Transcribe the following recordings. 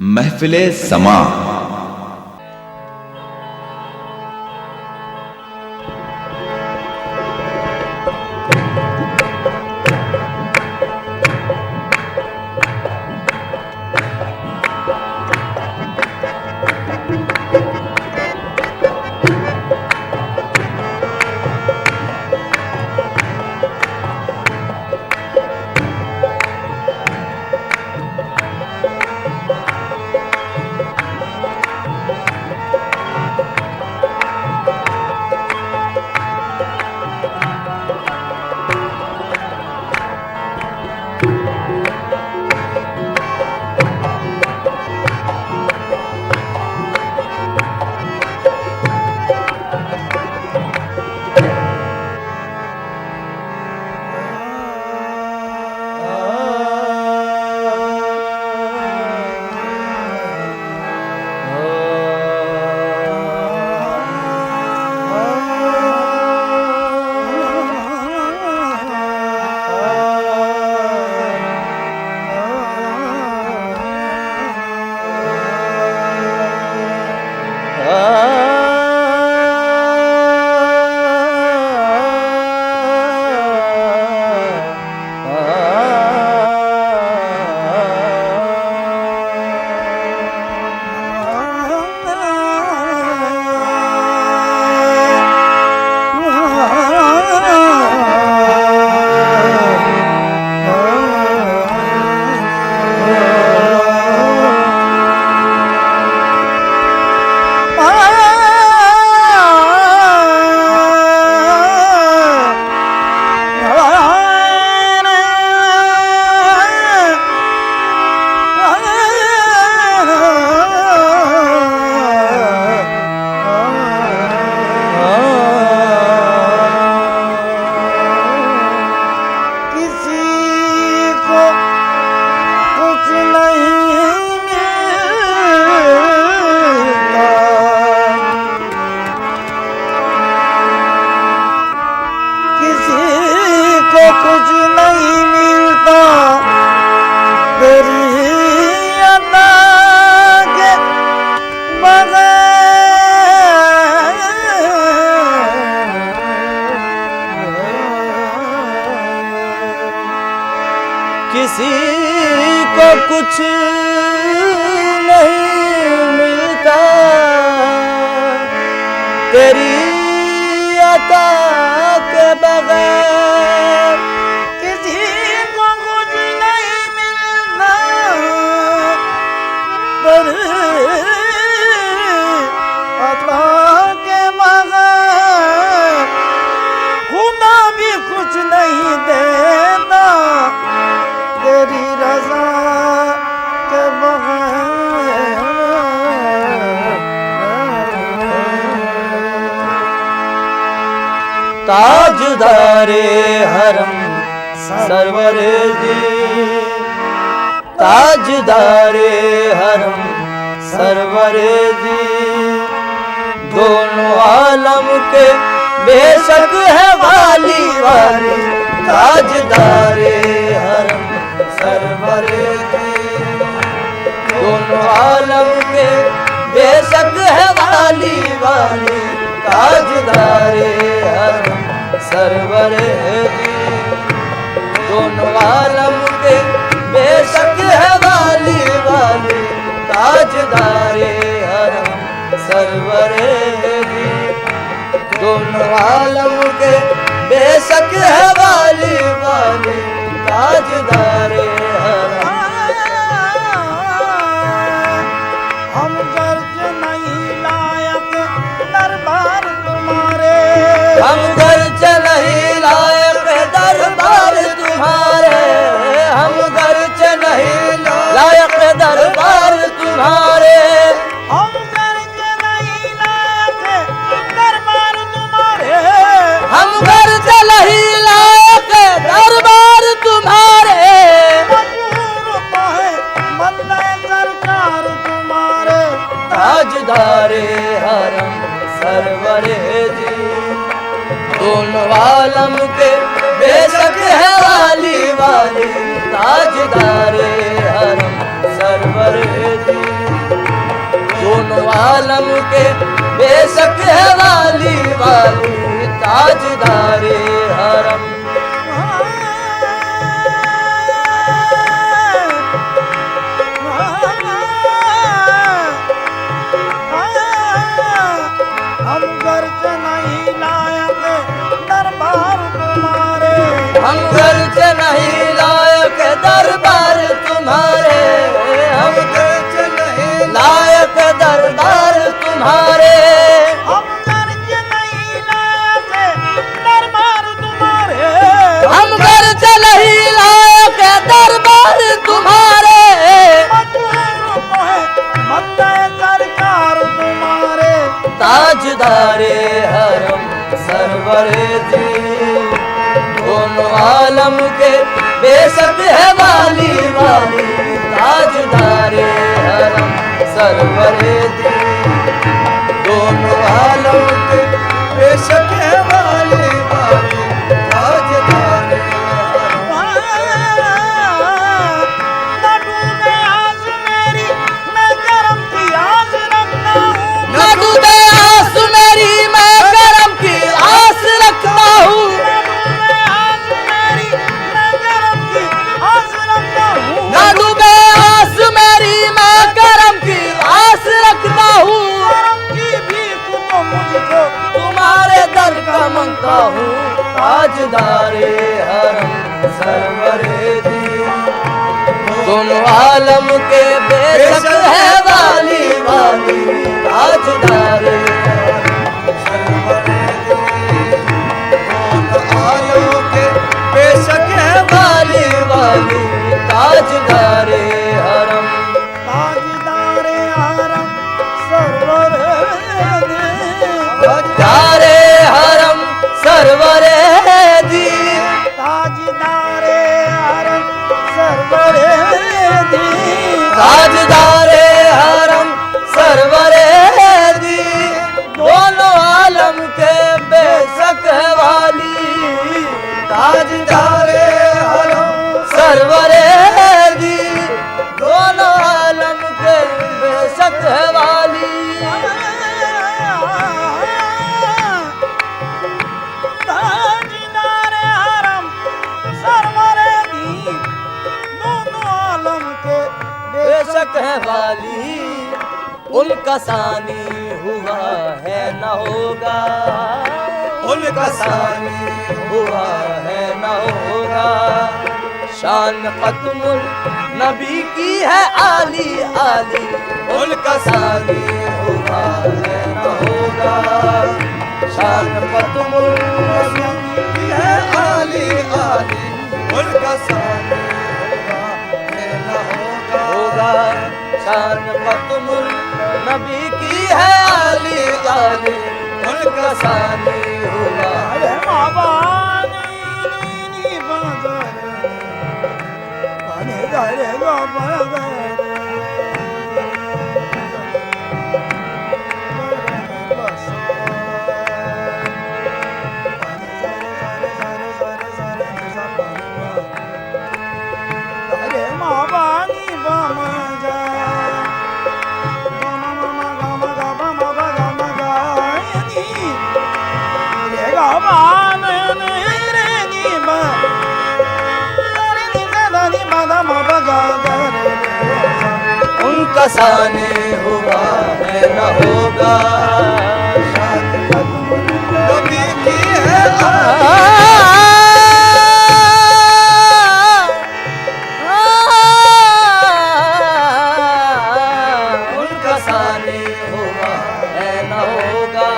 महफिले समा। कुछ नहीं मिलता तेरी अदा के बगैर। किसी को कुछ नहीं मिलता तेरी अदा के बगैर। किसी को कुछ नहीं मिलता तेरी अदा के बगैर। खुदा भी कुछ नहीं देता तेरी रज़ा के बगैर। ताजदारे हरम सरवरे जी, ताजदारे हरम सरवरे जी। दोनों आलम के बेशक है वाली वाली। ताजदारे हरम सरवरे जी, दोनों आलम के बेशक है वाली वाली। ताजदारे हरम सरवरे जी, दोनों आलम के बेशक है वाली वाली। ताजदारे हरम सरवरे जी, दोनों आलम के बेशक है वाली वाली। ताजदारे हरम। हम गर्ज नहीं लायक दरबार तुम्हारे, हम गर्ज नहीं लायक दरबार तुम्हारे। हम गर्ज नहीं लायक दरबार तुम्हारे। हम गर्ज नहीं लायक दरबार तुम्हारे। हम गर्ज नहीं लायक दरबार तुम्हारे। मंजूर तो है बंदे सरकार तुम्हारे। ताजदारे हरम सरवरे जी, दोनों आलम के बेशक है वाली वाली। ताजदारे हरम सरवरे जी। दोनों आलम के बेशक है वाली वाली ताजदारे हरम। हम गर्ज नहीं लायक दरबार तुम्हारे, हम गर्ज नहीं लायक दरबार तुम्हारे, हम गर्ज नहीं लायक दरबार तुम्हारे, हम गर्ज नहीं लायक दरबार तुम्हारे, हम गर्ज नहीं लायक दरबार तुम्हारे, मक्का सरकार तुम्हारे, ताजदारे हरम सरवरे दी दोनों आलम के बेशक है वाली वाली ताजदारे हरम सरवरे दी दोनों आलम के बेशक है वाली वाली ताजदारे मांगता हूँ ताजदारे हरम सरवरे दी दोनों आलम के बेशक है वाली वाली ताजदारे सरवरे दी दोनों आलम के बेशक है वाली वाली ताजदारे हरम ताजदारे हरम सरवरे दी ताजदारे हरम सरवरे दी ताजदारे हरम सरवरे दी ताजदारे हरम सरवरे दी दोनों आलम के बेशक वाली ताजदारे हरम सरवरे दी दोनों आलम के बेशक वाली बेशक है वाली उनका सानी हुआ है न होगा उनका सानी हुआ है न होगा शान खत्मुल नबी की है आली आली उनका सानी हुआ है न होगा शान खत्मुल नबी की है आली आली उनका सानी शान खत्मुल नबी की है आली आली उनका सानी होगा अरे माबानी बदर पानी गरे बदर अरे माबानी बमजा उनका साने हुआ है न होगा नबी की है उनका साने हुआ है न होगा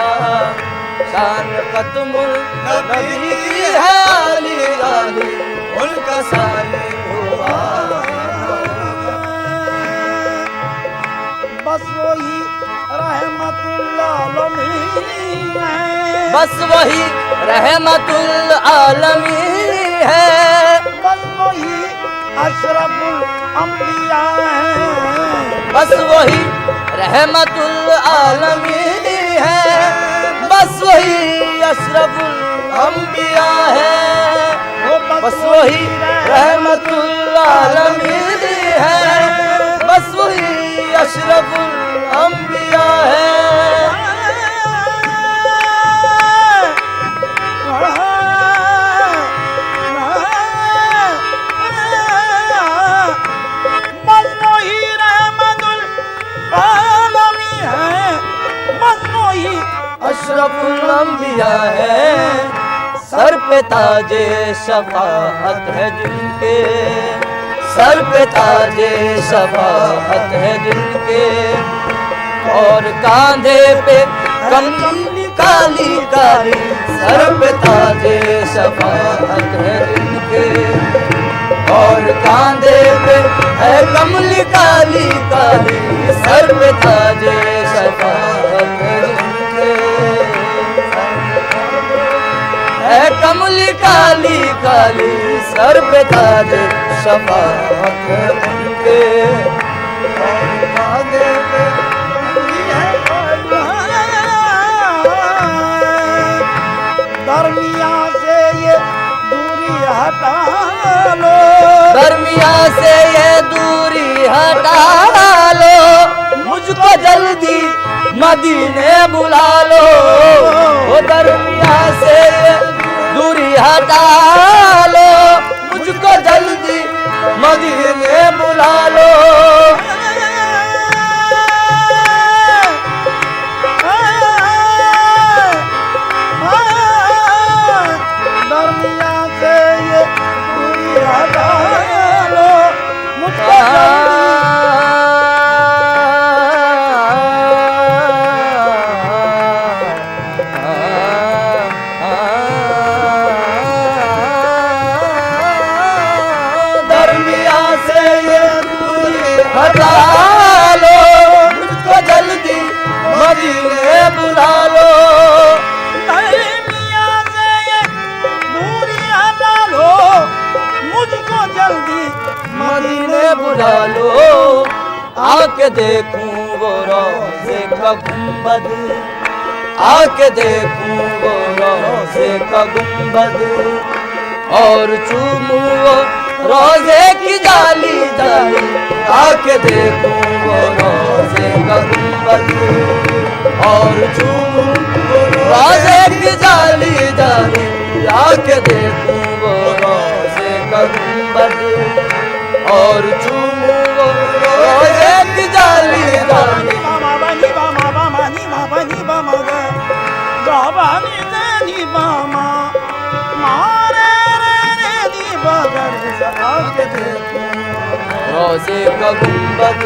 शान खत्मुल नबी की है आली आली उनका साने हुआ बस वही रहमतुल आलमीन है बस वही रहमतुल आलमीन है बस वही अशरफुल अंबिया है बस वही रहमतुल आलमीन है बस वही अशरफुल अंबिया है बस वही रहमतुल आलमीन है बस वही अशरफुल अंबिया अंबिया है, सर पे ताजे शफाअत है जिनके, सर पे ताजे शफाअत है जिनके, और कांधे पे कमली काली काली, सर पे ताजे शफाअत है जिनके, और कांधे पे है कमली काली काली, सर पे ताजे शफाअत है जिनके, है कमली काली काली, सर पे ताजे शफाअत है उनके, और कांधे पे दरमिया से ये दूरी हटा लो, दरमिया से ये दूरी हटा लो, मुझको जल्दी मदीने बुला लो, ओ दरमिया से ये दूरी हटा लो, मुझको जल्दी मदीने बुला लो, दरमिया से ये दूरी हटा लो, मुझको दरमिया से ये दूरी हटा लो, मुझको जल्दी मदीने बुला लो, दरमिया से ये दूरी हटा लो, मुझको जल्दी मदीने बुला लो, आके देखूं वो रोज़े का गुंबद, आके देखूं वो रोज़े का गुंबद, और चूमूं वो रोज़े की जाली जाली, आके देखूं वो रोज़े का गुंबद, और चूमूं वो रोज़े की जाली जाली, आके देखूं वो रोज़े का गुंबद, और चूमूं वो रोज़े की जाली जाली, मामा बनी मामा मामा नी मामा नी मामा गा, जाबानी नी मामा मारे रे नी बगर आके देखो रोज़े का गुंबद,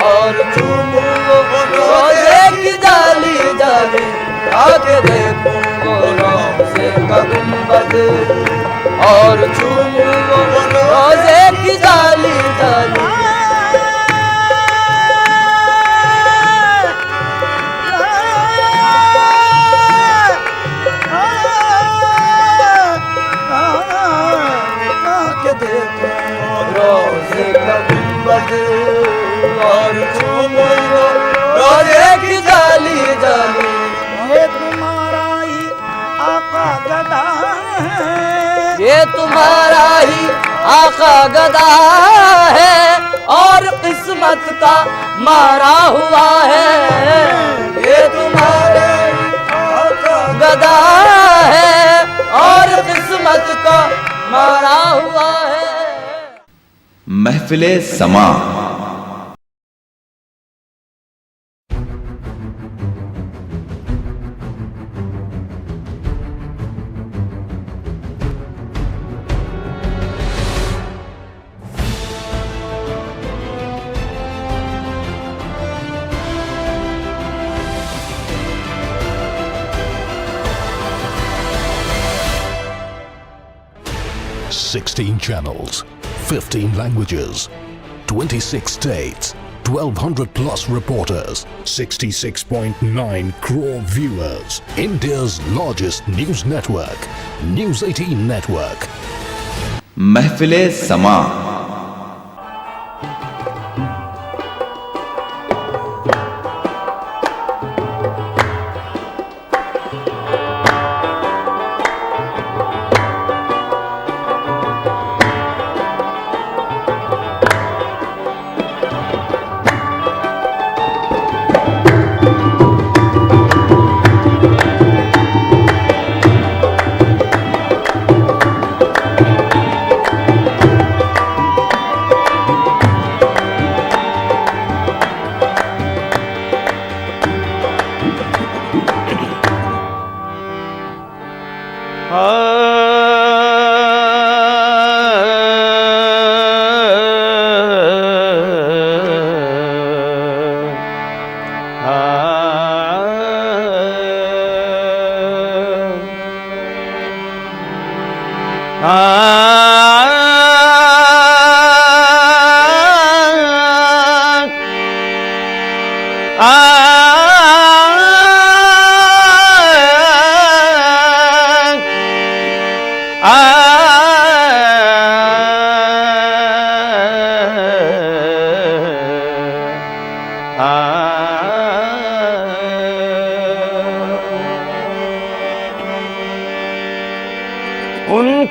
और चूमूं वो रोज़े की जाली जाली, आके देखूं वो रोज़े का गुंबद, और चूमूं वो रोज़े की जाली जाली, आके देखो रोज़े का गुंबद, और चूमूं वो रोज़े की जाली जाली, ये तुम्हारा ही आका गदा है, ये तुम्हारा ही आका गदा है, और किस्मत का मारा हुआ है, ये तुम्हारा ही आका गदा है, और किस्मत का मारा हुआ है। महफिले समा Sixteen channels, 15 languages, 26 states, 1,200 plus reporters, 66.9 crore viewers. India's largest news network, News 18 Network. महफिले समा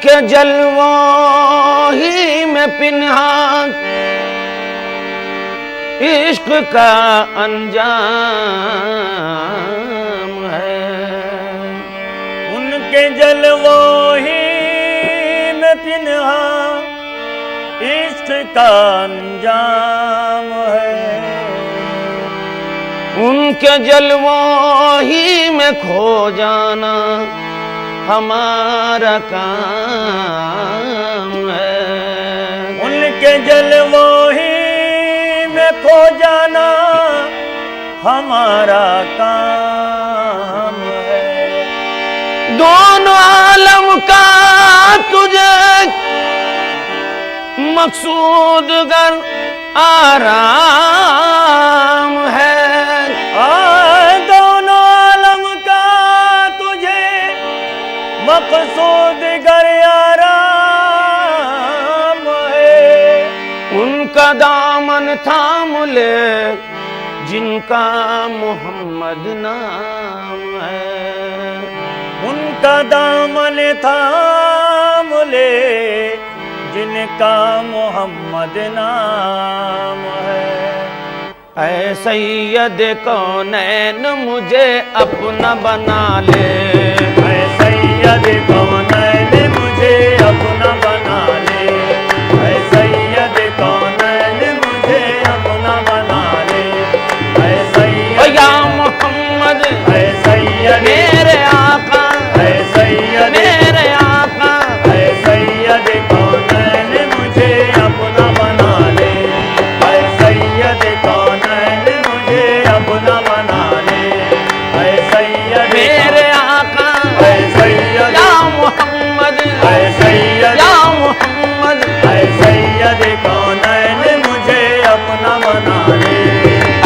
उनके जलवों ही में पिन्हा इश्क का अंजाम है। उनके जलवों ही में पिन्हा इश्क का अंजाम है। उनके जलवों ही में खो जाना हमारा काम है। उनके जलवों ही में खो जाना हमारा काम है। दोनों आलम का तुझे मकसूद गर आराम है। दोनों आलम का तुझे मकसूद गर आराम है। उनका दामन थाम ले जिनका मोहम्मद नाम है। उनका दामन थाम ले जिनका मोहम्मद नाम है। ऐ सैयद कौनैन मुझे अपना बना ले। ऐ सैयद कौनैन मुझे अपना बना ले। ऐ सैयद कौनैन मुझे अपना बना ले। ऐ सैयद या मोहम्मद ऐ सैयद मेरे आका ऐ सैयद मेरे आका ऐ सैयद कौनैन मुझे अपना बना ले। ऐ सैयद कौनैन मुझे अपना बना ले। ऐ सैयद मेरे आका ऐ सैयद या मोहम्मद ऐ सैयद या मोहम्मद ऐ सैयद कौनैन मुझे अपना बना ले।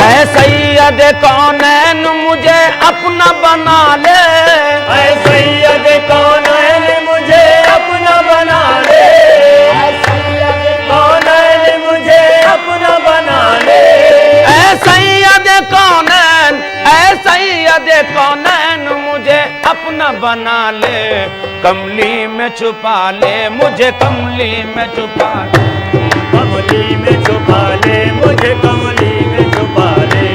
ऐ सैयद कौनैन मुझे अपना बना ले। ऐ सैयद कौनैन मुझे अपना बना ले। ऐ सैयद कौनैन मुझे अपना बना ले। ऐ सैयद कौनैन ऐ सैयद कौनैन मुझे अपना बना ले। कमली में छुपा ले मुझे कमली में छुपा ले। कमली में छुपा ले मुझे कमली में छुपा ले।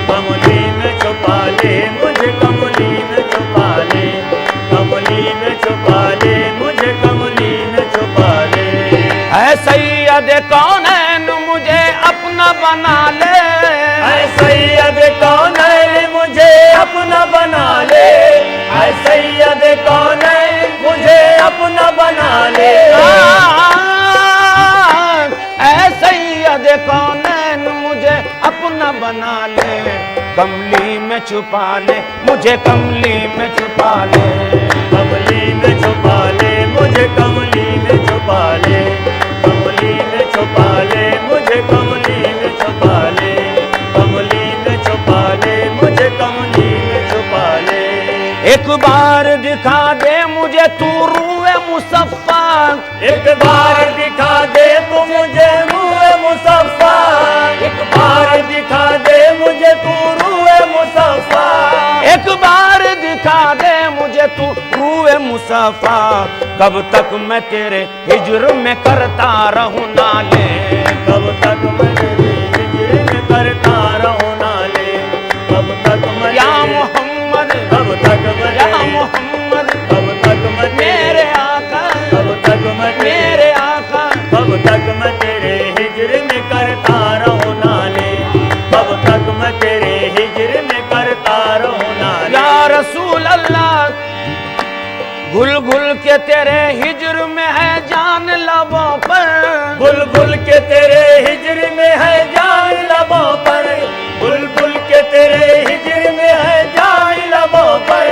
कमली में छुपा ले मुझे कमली में छुपा ले। कमली में छुपा ले मुझे कमली में छुपा ले। ऐ सैयद कौनैन मुझे अपना बना ले। ऐ सैयद कौनैन मुझे अपना बना ले। ऐ सैयद कौनैन मुझे अपना बना ले। ऐ सैयद कौनैन मुझे अपना बना ले। कमली में छुपा ले मुझे कमली में छुपा ले। कमली में छुपा ले मुझे कमली में छुपा ले। कमली में छुपा ले मुझे कमली में छुपा ले। कमली में छुपा ले मुझे कमली में छुपा ले। एक बार दिखा दे मुझे तू रूए मुसफ्फा। एक बार दिखा दे तू मुझे रूए मुसफ्फा। एक बार दिखा दे मुझे तू रूए मुसफ्फा। एक बार दिखा दे मुझे तू रूए मुसफ्फा। कब तक मैं तेरे हिज्र में करता रहूं नाले। कब तक मैं तेरे हिज्र में करता रहूं नाले। कब तक मैं या मोहम्मद कब तक मैं या मोहम्मद कब तक मैं मेरे आका कब तक मैं मेरे आका कब तक मैं तेरे हिज्र में करता रहूं नाले। कब तक मैं तेरे हिज्र में करता रहूं नाले। या रसूल अल्लाह घुल घुल के तेरे हिज्र में है जान लबों पर। बुलबुल के तेरे हिज्र में है जान लबों पर। बुलबुल के तेरे हिज्र में है जान लबों पर।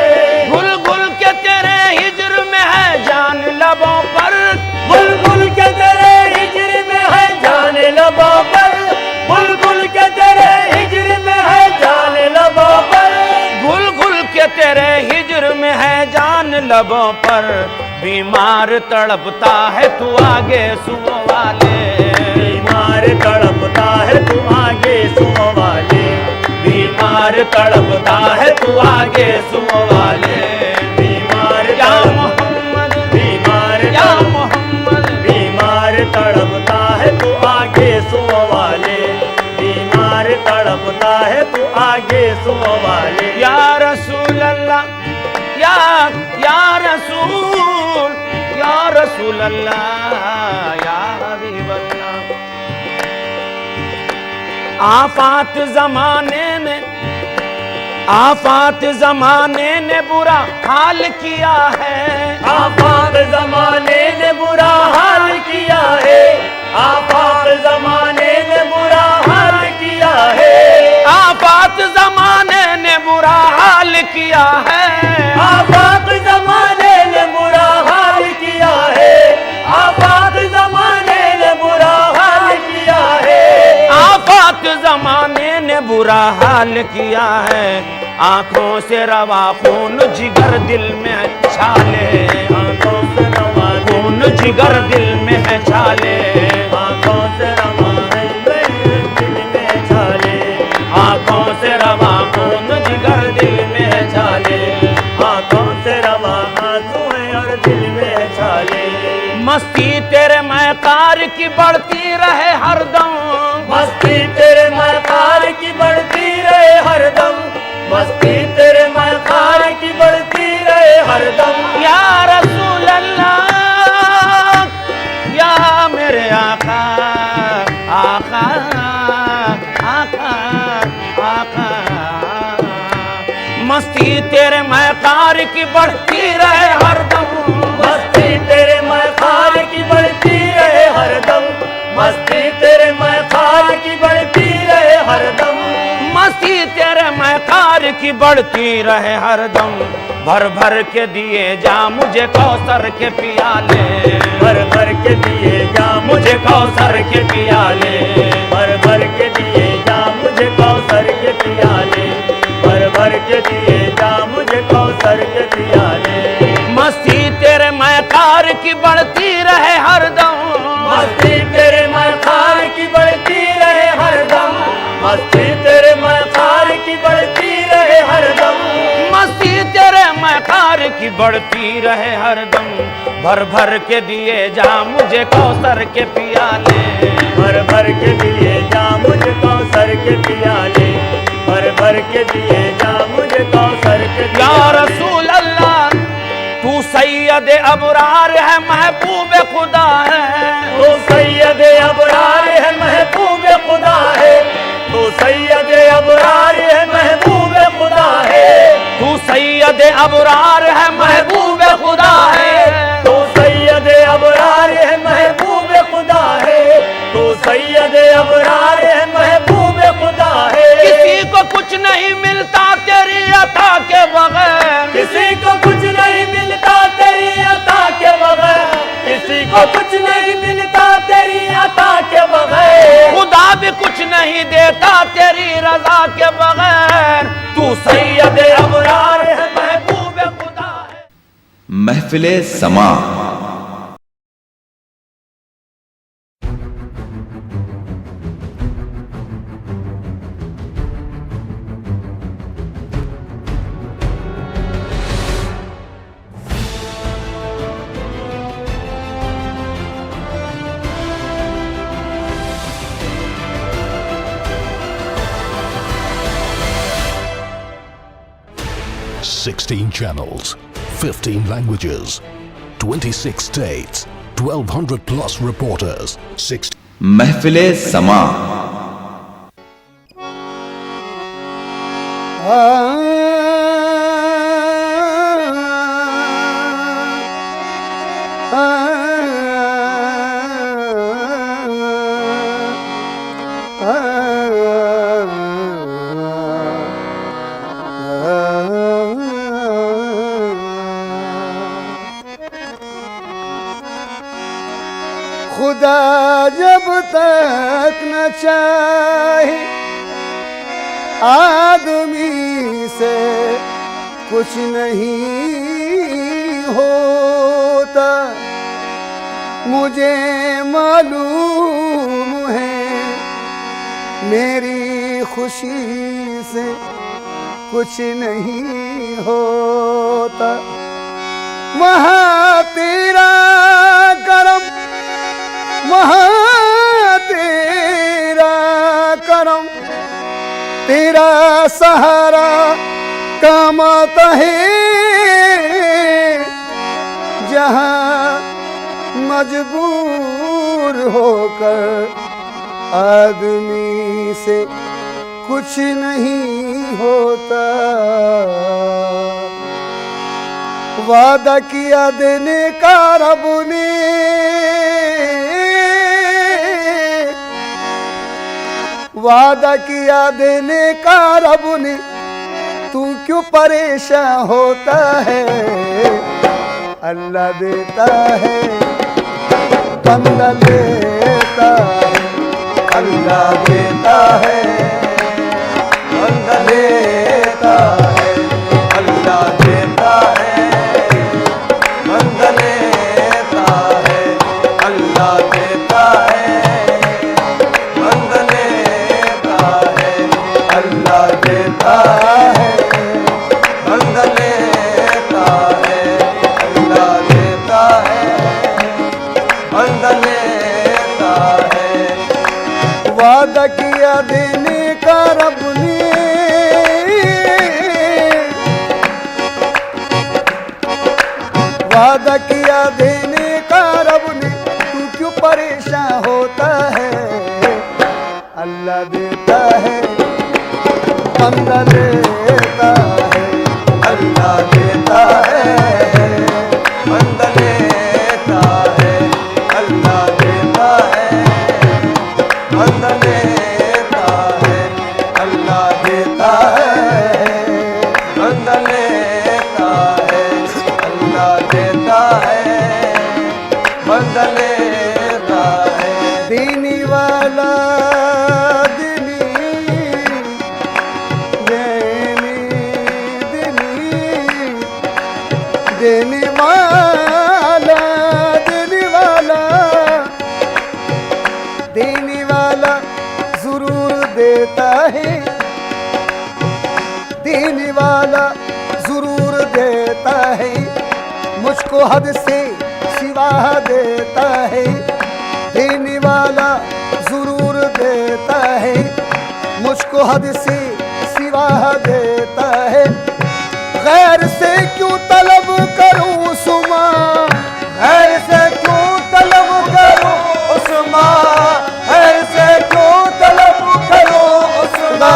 घुल घुल के तेरे हिज्र में है जान लबों पर। बुलबुल के तेरे हिज्र में है जान लबों पर। बुलबुल के तेरे हिज्र में है जान लबों पर। घुल घुल के तेरे हिज्र में है जान लबों पर। बीमार तड़पता है तू आगे सुनो वाले। बीमार तड़पता है तू आगे सुनो वाले। बीमार तड़पता है तू आगे सुनो वाले। बीमार या मोहम्मद बीमार या रसूल अल्लाह या हबीब अल्लाह। आफात जमाने ने बुरा हाल किया है, आफात जमाने ने बुरा हाल किया है, आफात जमाने ने बुरा हाल किया है, आफात जमाने ने बुरा हाल किया है, आफात जमाने ने बुरा हाल किया है, आफात जमाने ने बुरा हाल किया है, आफात जमाने ने बुरा हाल किया है। आंखों से रवा खून जिगर दिल में है छाले, आंखों से रवा खून जिगर दिल में है छाले, आंखों से रवा दिल में छाले, आंखों से रवा खून जिगर दिल में है छाले, आंखों से रवा आंसू है और दिल में छाले। मस्ती तेरे मैकार की बढ़ती रहे हरदम, मस्ती तेरे मकार की बढ़ती रहे हरदम, मस्ती तेरे मकार की बढ़ती रहे हरदम। या रसूल अल्लाह या मेरे आका आका आका आका, मस्ती तेरे मैकार की बढ़ती रहे हरदम, मस्ती तेरे मकार की बढ़ती रहे हरदम, मस्ती तेरे मकार की बढ़ती रहे हरदम, मस्ती तेरे मैकार की बढ़ती रहे हरदम। भर भर के दिए जा मुझे कौसर के पियाले, भर भर के दिए जा मुझे कौसर के पियाले, भर भर के दिए जा मुझे कौसर के पियाले, भर भर के दिए जा मुझे कौसर के पियाले। मस्ती तेरे मैकार की बढ़ती रहे हरदम, मस्ती तेरे मकार की बढ़ती रहे हरदम, मस्ती तेरे मकार की बढ़ती रहे हरदम, मस्ती तेरे मैकार की बढ़ती रहे हरदम। भर भर के दिए जा मुझे कौसर के पियाले, भर भर के दिए जा मुझे कौसर के पियाले, भर भर के दिए जा मुझे कौसर के या पियाले। रसूल अल्लाह तू सैयद अबरार है महबूब खुदा है, तो सैयद अबरार है महबूब खुदा है, तो सैयद अबरार है महबूब खुदा है, तू सैयद अबरार है महबूब खुदा है, तो सैयद अबरार है महबूब खुदा है, तो सैयद अबरार है महबूब खुदा है। किसी को कुछ नहीं मिलता तेरी अता के बगैर, किसी को कुछ नहीं मिलता तेरी अता के बगैर, किसी को कुछ नहीं मिलता तेरी अता के बगैर, खुदा भी कुछ नहीं देता तेरी रजा के बगैर। तू सैयद अबरार है महबूब खुदा है। महफिले समा। Sixteen channels, 15 languages, 26 states, 1200 plus reporters, 60 महफिले समा। खुदा जब तक न चाहे आदमी से कुछ नहीं होता, मुझे मालूम है मेरी खुशी से कुछ नहीं होता। वहाँ तेरा करम, वहाँ तेरा करम, तेरा सहारा काम आता है। जहाँ मजबूर होकर आदमी से कुछ नहीं होता। वादा किया देने का रब ने, वादा किया देने का रब ने, तू क्यों परेशान होता है। अल्लाह देता है बंदा लेता है, अल्लाह देता है बंदा लेता है, अल्लाह देता है बंदा लेता है, अल्लाह देता है बंदा लेता है, अल्लाह देता है बंदा लेता है, अल्लाह देता है बंदा लेता है। वादा किया देने का रब ने, वादा किया देने का रब ने, तू क्यों परेशान होता है। अल्लाह देता है बंदा लेता है, अल्लाह देता है बंदा लेता है, अल्लाह देता है बंदा लेता है, अल्लाह देता है बंदा लेता है, अल्लाह देता है बंदा लेता है। देने वाला देने वाला, देने वाला, देने वाला जरूर देता है, देने वाला जरूर देता है, मुझको हद से सिवा देता है। देने वाला जरूर देता है, मुझको हद से सिवा देता है। गैर से क्यों तलब करूं उस्मा, गैर से क्यों तलब करूं उस्मा, गैर से क्यों तलब करूं उस्मा,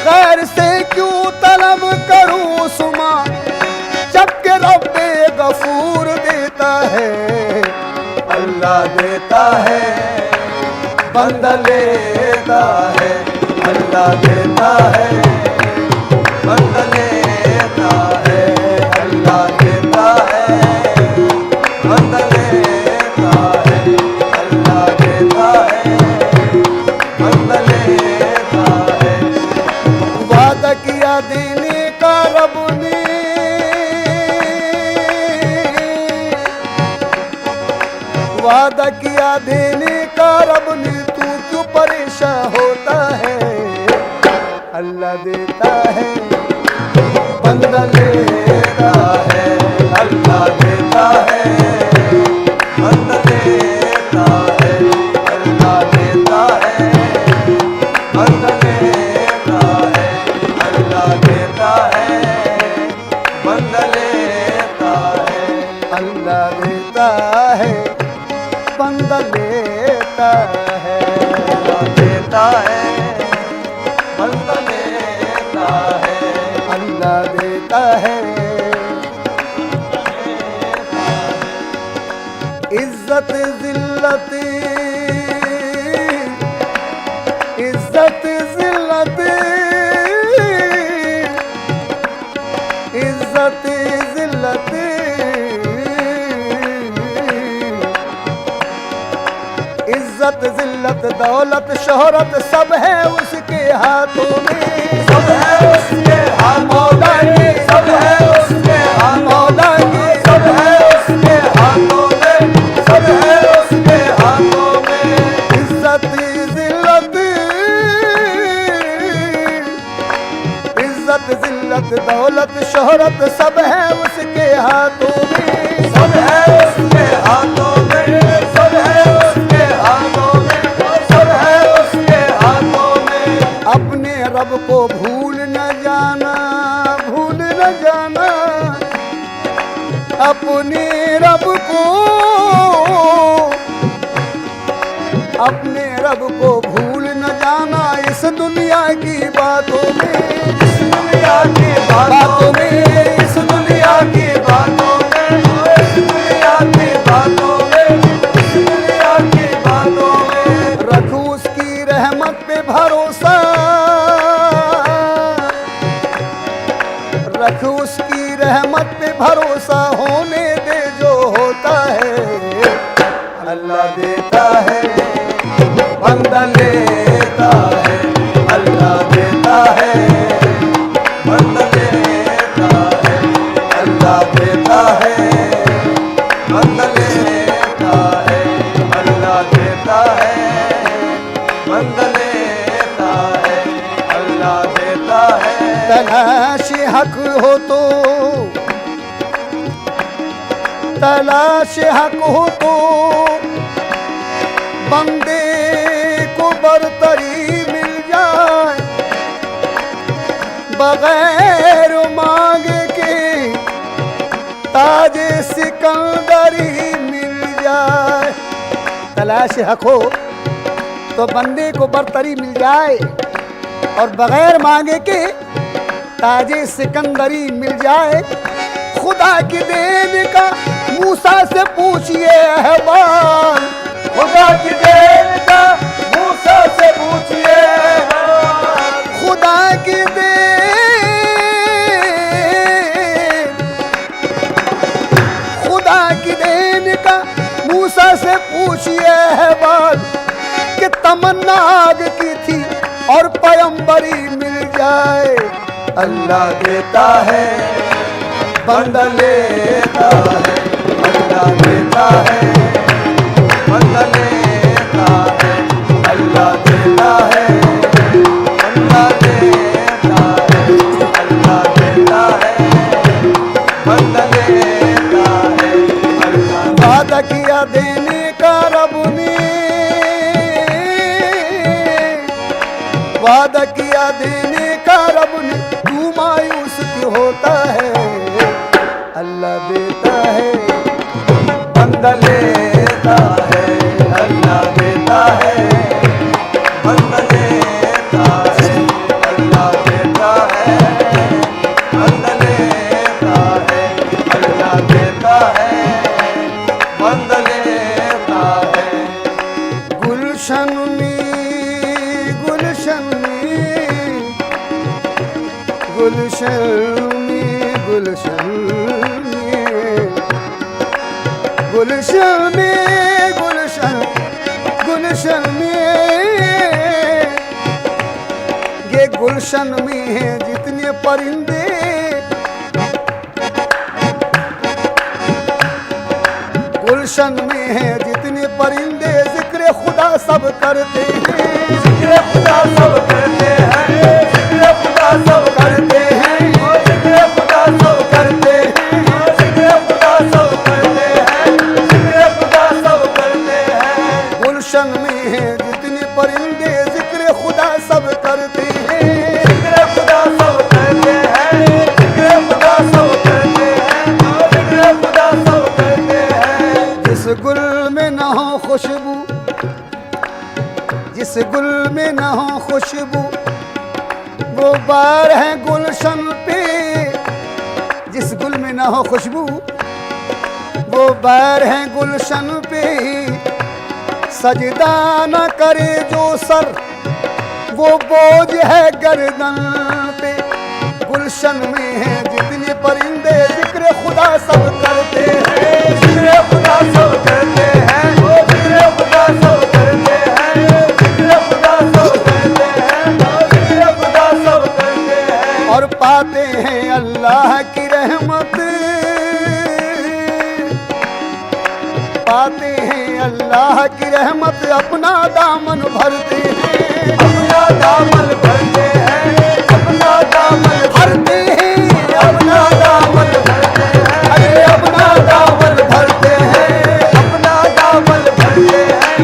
गैर से क्यों तलब करूं उस्मा, जबकि रब्बे गफूर देता है। अल्लाह देता है बंदा लेता है, अल्लाह देता है बंदा लेता है, अल्लाह देता है बंदा लेता है, अल्लाह देता है बंदा लेता है। वादा किया देने का रब ने, वादा किया देने का रब ने, तू क्यों परेशान होता है। अल्लाह देता है बंदा लेता है, अल्लाह देता है बंदा लेता है, अल्लाह देता है बंदा लेता है, अल्लाह देता है बंदा लेता है, अल्लाह देता है बंदा लेता है, अल्लाह देता है बंदा लेता है, अल्लाह देता है। इज्जत जिल्लत, इज्जत जिल्लत, इज्जत जिल्लत, इज्जत जिल्लत दौलत शोहरत सब है उसके हाथों में, सब है उसके हाथों में, सब है उसके हाथों में, सब है उसके हाथों में, सब है उसके हाथों में। इज्जत जिल्लत, इज्जत जिल्लत दौलत शोहरत सब है उसके हाथों में, सब है उसके हाथों में, सब है उसके हाथों में, सब है उसके हाथों में। अपने रब को भूल न जाना, भूल न जाना, अल्लाह देता है, बंदा लेता है, अल्लाह देता है, बंदा लेता है, अल्लाह देता है, बंदा लेता है, अल्लाह देता है, बंदा लेता है, अल्लाह देता है। तलाश हक हो तो, तलाश हक हो तो बंदे को बरतरी मिल जाए, बगैर मांगे के ताजे सिकंदरी मिल जाए। तलाश हक हो तो बंदे को बरतरी मिल जाए और बगैर मांगे के ताजे सिकंदरी मिल जाए। खुदा की देन का मूसा से पूछिए अहवाल, खुदा की देन का मूसा से पूछिए अहवाल, खुदा की देन, खुदा की देन का मूसा से पूछिए अहवाल कि तमन्ना आग की थी और पैगंबरी मिल जाए। अल्लाह देता है, बंदा लेता है, अल्लाह देता है, बंदा लेता है, अल्लाह देता है, अल्लाह देता है, अल्लाह देता है, बंदा लेता है, अल्लाह। वादा किया देने का रब ने, वादा किया देने का रब ने, तू मायूस क्यों होता है। अल्लाह देता है, बंदा लेता है, अल्लाह देता है, बंदा लेता है, अल्लाह देता है, बंदा लेता है, अल्लाह देता है, बंदा लेता है। गुलशन में, गुलशन में, गुलशन में, गुलशन गुलशन में, गुलशन, गुलशन में, ये गुलशन में है जितने परिंदे, गुलशन में है जितने परिंदे, जिक्र खुदा सब करते हैं, जिक्र खुदा सब करते हैं, जिक्र खुदा सब करते हैं, जिक्र खुदा सब करते हैं, जिक्र खुदा सब करते हैं, जिक्र खुदा सब करते हैं। गुलशन में है जितने परिंदे, जिक्र खुदा सब करते हैं, जिक्र खुदा सब करते हैं, जिक्र खुदा सब करते हैं, जिक्र खुदा सब करते हैं। जिस गुल में न हो खुशबू, जिस गुल में न हो खुशबू, वो बार है गुलशन पे। जिस गुल में न हो खुशबू, वो बार है गुलशन पे। सजदा न करे जो सर, वो बोझ है गर्दन पे। गुलशन में है जितने परिंदे, जिक्र खुदा सब करते हैं, जिक्र खुदा सब करते हैं, जिक्र खुदा सब करते हैं, जिक्र खुदा सब करते हैं, जिक्र खुदा सब करते हैं। और पाते हैं अल्लाह की रहमत, पाते हैं अल्लाह की रहमत, अपना दामन भरते हैं, अपना दामन भरते हैं, अपना दामन भरते हैं, अपना दामन भरते हैं, अरे अपना दामन भरते हैं, अपना दामन भरते हैं,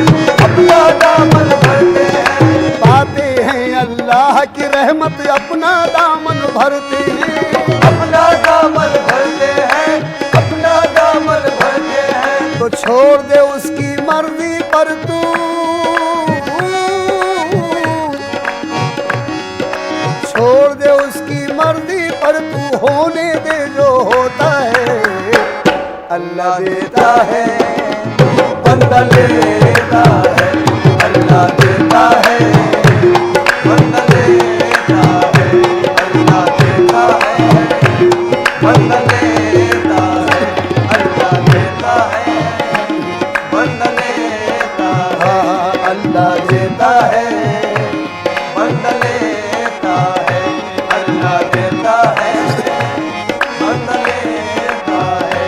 अपना दामन भरते हैं। पाते हैं अल्लाह की रहमत, अपना दामन भरते हैं, अपना दामन भरते हैं, अपना दामन भरते हैं। तो छोड़ दे उसकी मर्जी पर तू, छोड़ दे उसकी मर्जी पर तू, होने दे जो होता है। अल्लाह देता है, बंदा लेता है, अल्लाह देता है, बंदा लेता है, अल्लाह देता है, बंदा लेता है, अल्लाह देता है, बंदा लेता है। अल्लाह देता है, बंदा लेता है, अल्लाह देता है, बंदा लेता है।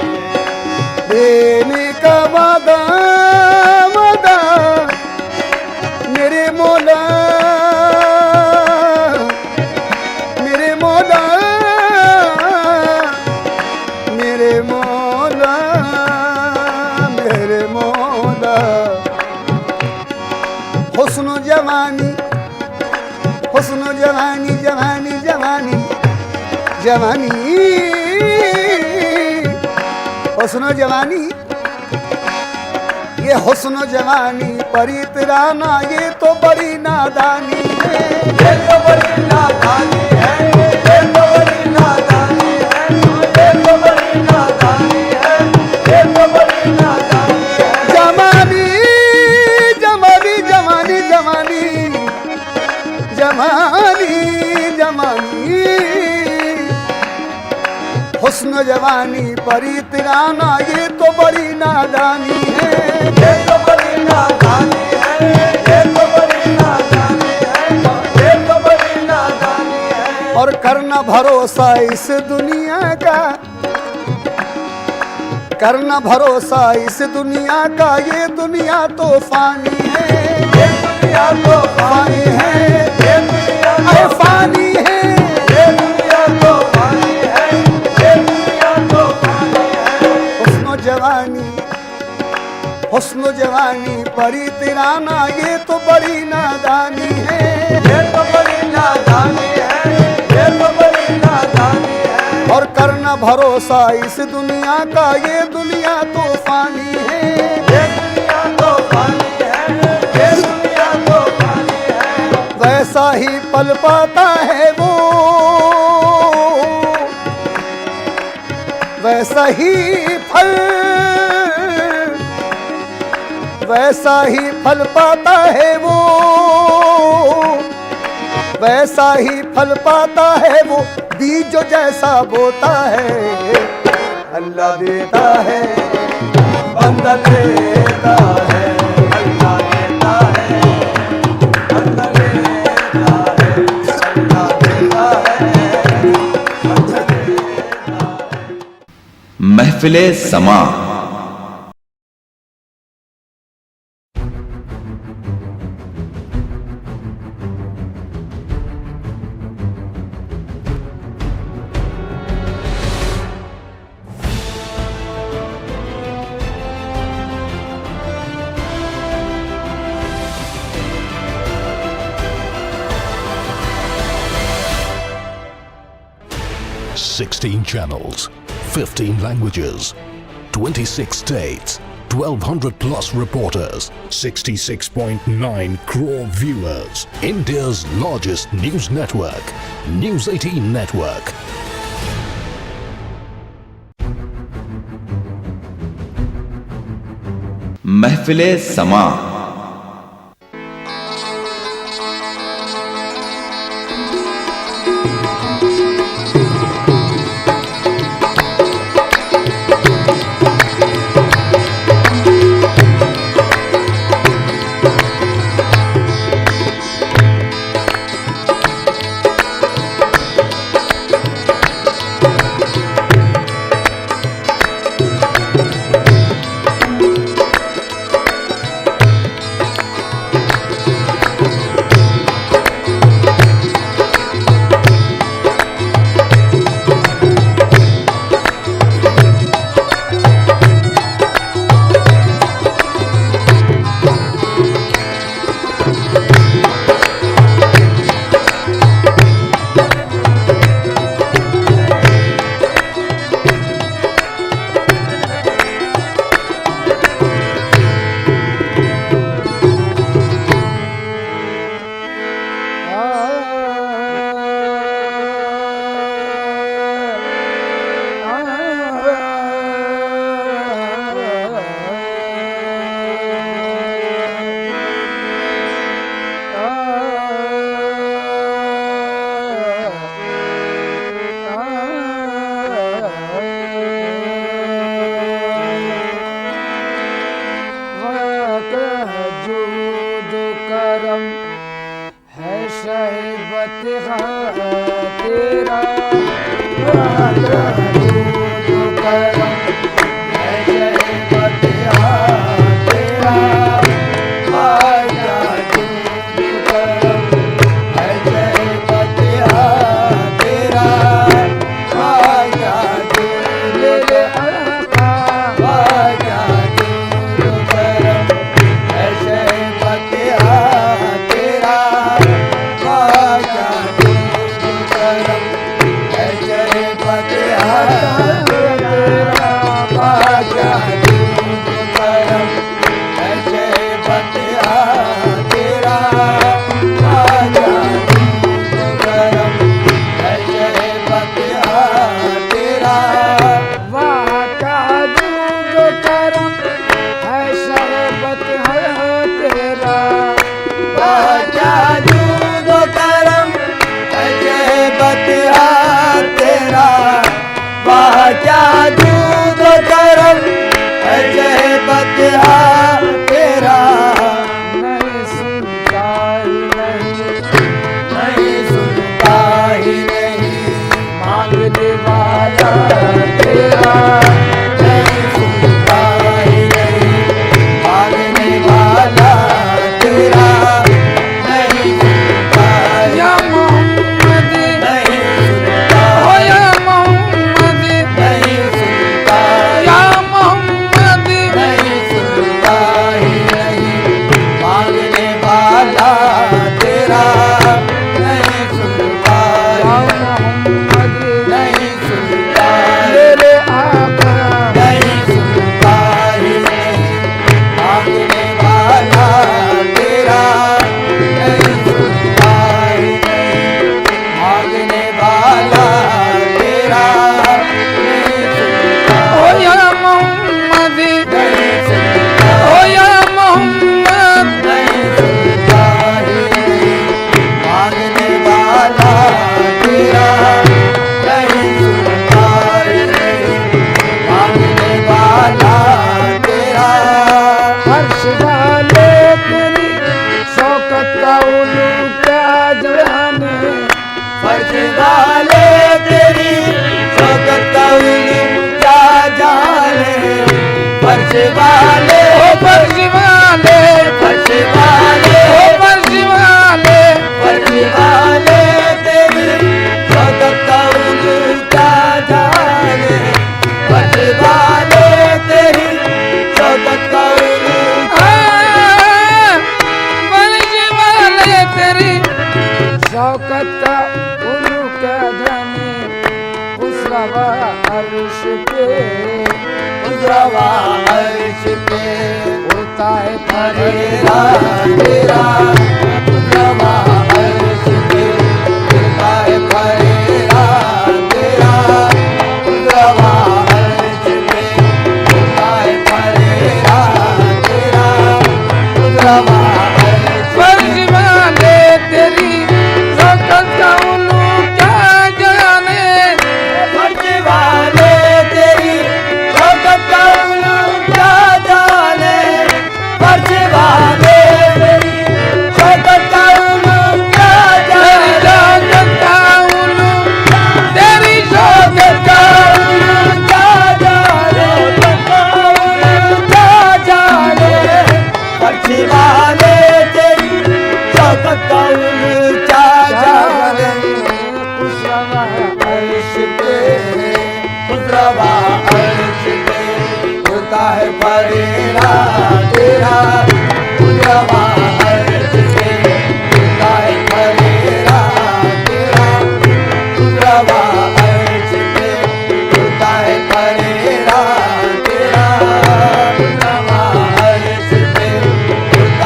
देने का वादा वादा मेरे मौला, मेरे मौला, मेरे मौला, मेरे मौला। हुस्न जवानी, हुस्न जवानी, जवानी जवानी जवानी, हुस्न जवानी, ये हुस्न जवानी पर इतराना ये तो बड़ी नादानी है, ये तो बड़ी नादानी है, ये तो बड़ी नादानी है, ये तो बड़ी नादानी है, ये तो बड़ी नादानी है। जवानी जवानी जवानी जवानी जवानी जवानी, हुस्न जवानी पर इतराना ये तो बड़ी नादानी है, ये तो बड़ी नादानी है, ये तो बड़ी नादानी है, ये तो बड़ी नादानी है। और करना भरोसा इस दुनिया का, करना भरोसा इस दुनिया का, ये दुनिया तो फानी है, ये दुनिया तो फानी है, ये दुनिया तो फानी है, ये दुनिया तो फानी है, ये दुनिया तो फानी है। हुस्न जवानी, हुस्न जवानी पर इतराना ये तो बड़ी नादानी है, ये तो बड़ी नादानी है, ये तो बड़ी नादानी है। और करना भरोसा इस दुनिया का, ये दुनिया तो फानी है, ये दुनिया तो फानी है, ये दुनिया तो फानी है। वैसा ही पल पाता है वो, वैसा ही फल, वैसा ही फल पाता है वो, वैसा ही फल पाता है वो, बीज जो जैसा बोता है। अल्लाह देता है, बंदा लेता है, अल्लाह देता है, बंदा लेता है, अल्लाह देता है, बंदा लेता है। महफिले समा। Sixteen channels, 15 languages, 26 states, 1200 plus reporters, 66.9 crore viewers. India's largest news network, News 18 Network. महफिले समा। करम है शहीबत तेरा वाजा दूध करम है शहीबत तेरा वाजा दूध करम है शहीबत तेरा वाजा दूध मेरे आका वाजा दूध करम है शहीबत तेरा वाजा दूध करम है शहीबत तेरा वाजा दूध करम है शहीबत तेरा वाजा दूध करम है शहीबत तेरा वाजा दूध करम है शहीबत तेरा वाजा दूध करम है शहीबत तेरा वाजा दूध करम है शहीबत तेरा नहीं सुनता ही नहीं सुनता ही नहीं मांगने वाला तेरा नहीं सुनता ही नहीं मांगने वाला तेरा नहीं सुनता या मोहम्मद नहीं सुनता ओ या मोहम्मद नहीं सुनता या मोहम्मद नहीं सुनता ही नहीं मांगने वाला तेरा नहीं सुनता या मोहम्मद नहीं सुनता मेरे आका नहीं सुनता ही नहीं मांगने वाला तेरा नहीं सुनता ही नहीं मांगने वाला तेरा नहीं सुनता ओ या मोहम्मद नहीं सुनता ओ या मोहम्मद नहीं सुनता ही नहीं मांगने वाला तेरा नहीं सुनता ही नहीं मांगने वाला तेरा फर्श वाले तेरी शौकत का उलू क्या जाने फर्श वाले तेरी शौकत का उलू क्या जाने फर्श वाले फर्श वाले फर्श वाले फर्श वाले फर्श वाले तेरी शौकत का उलू क्या जाने फर्श वाले तेरी शौकत का उलू फर्श वाले तेरी शौकत का उलू क्या जाने उस रवा अर्श पे उस रवा अर्श पे उड़ता है फरेरा तेरा उस रवा अर्श पे उड़ता है फरेरा तेरा उस रवा अर्श पे उड़ता है फरेरा तेरा उस रवा फर्श वाले तेरी शौकत का उलू क्या जाने फर्श वाले तेरी शौकत का उलू क्या जाने फर्श वाले तेरी शौकत का उलू क्या जाने तेरी शौकत का उलू क्या जाने क्या जाने फर्श वाले तेरी शौकत का उलू क्या जाने खुशरवा अर्श पे खुशरवा अर्श पे होता है फरेरा तेरा खुशरवा अर्श पे होता है फरेरा तेरा खुशरवा अर्श पे होता है फरेरा तेरा खुशरवा अर्श पे होता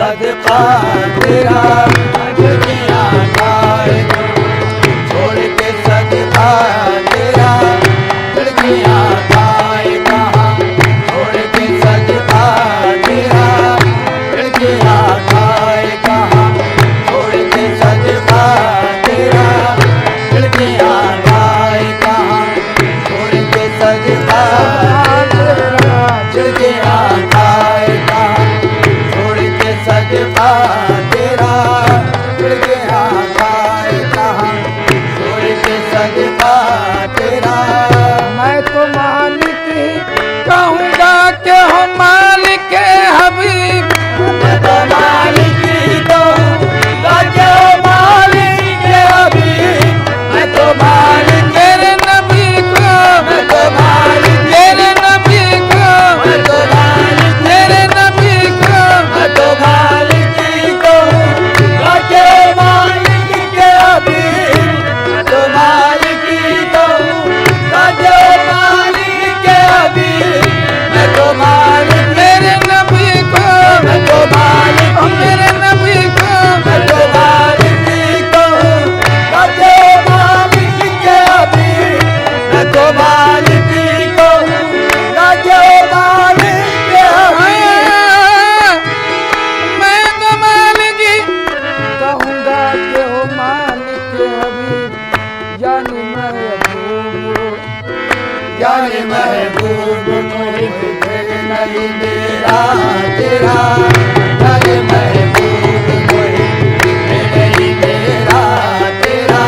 सदका तेरा खिड़कियां खाए छोड़ के सदका तेरा खिड़कियां खाए कहाँ छोड़ के सदका तेरा खिड़कियां खाए कहाँ छोड़ के सदका तेरा खिड़कियां खाए कहाँ छोड़ के सदका खिड़कियां खाए कहाँ छोड़ के सदका तेरा खिड़कियां खाए कहाँ छोड़ के सदका तेरा मैं तो मालिक ही कहूँगा कि हो मालिक हबीब। मैं तो मालिक ही कहूँगा कि हो मालिक हबीब। मैं तो मालिक तेरे नबी को, मैं तो मालिक तेरे नबी को, मैं तो मालिक तेरे नबी को। मैं तो मालिक ही कहूँगा कि हो मालिक हबीब। मैं तो मालिक ही कहूँगा कि हो मालिक हबीब। मैं तो मालिक तेरे नबी को, मैं तो मालिक मेरे नबी को। मैं तो मालिक ही कहूँगा कि हो मालिक हबीब। मैं तो मालिक ही कहूँगा कि हो मालिक हबीब। मैं तो मालिक ही कहूँगा कि हो मालिक हबीब। जानी महबूब, जाने महबूब मुझे नहीं मेरा तेरा जाने महबूब मुझे नहीं मेरा तेरा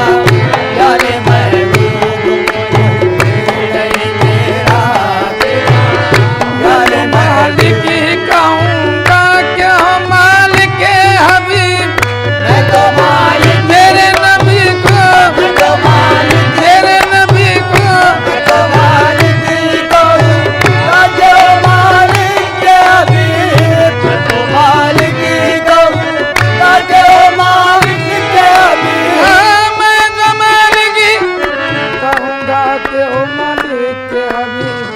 जाने महबूब मुझे नहीं मेरा तेरा जाने मालिक ही कहूँगा कि हो मालिक हबीब। मैं तो मालिक तेरे नबी को, मैं तो मालिक तेरे नबी को। मैं तो मालिक ही कहूँगा कि हो मालिक हबीब। मैं तो मालिक ही कहूँगा कि हो मालिक हबीब। हाँ, मैं तो मालिक ही कहूँगा कि हो मालिक हबीब।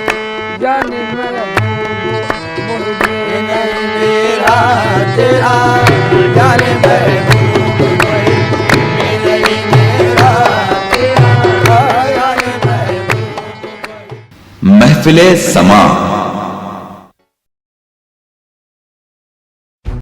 जाने महबूब मुझे नहीं मेरा तेरा जाने महबूब मुझे नहीं मेरा तेरा जाने महबूब। महफिले समा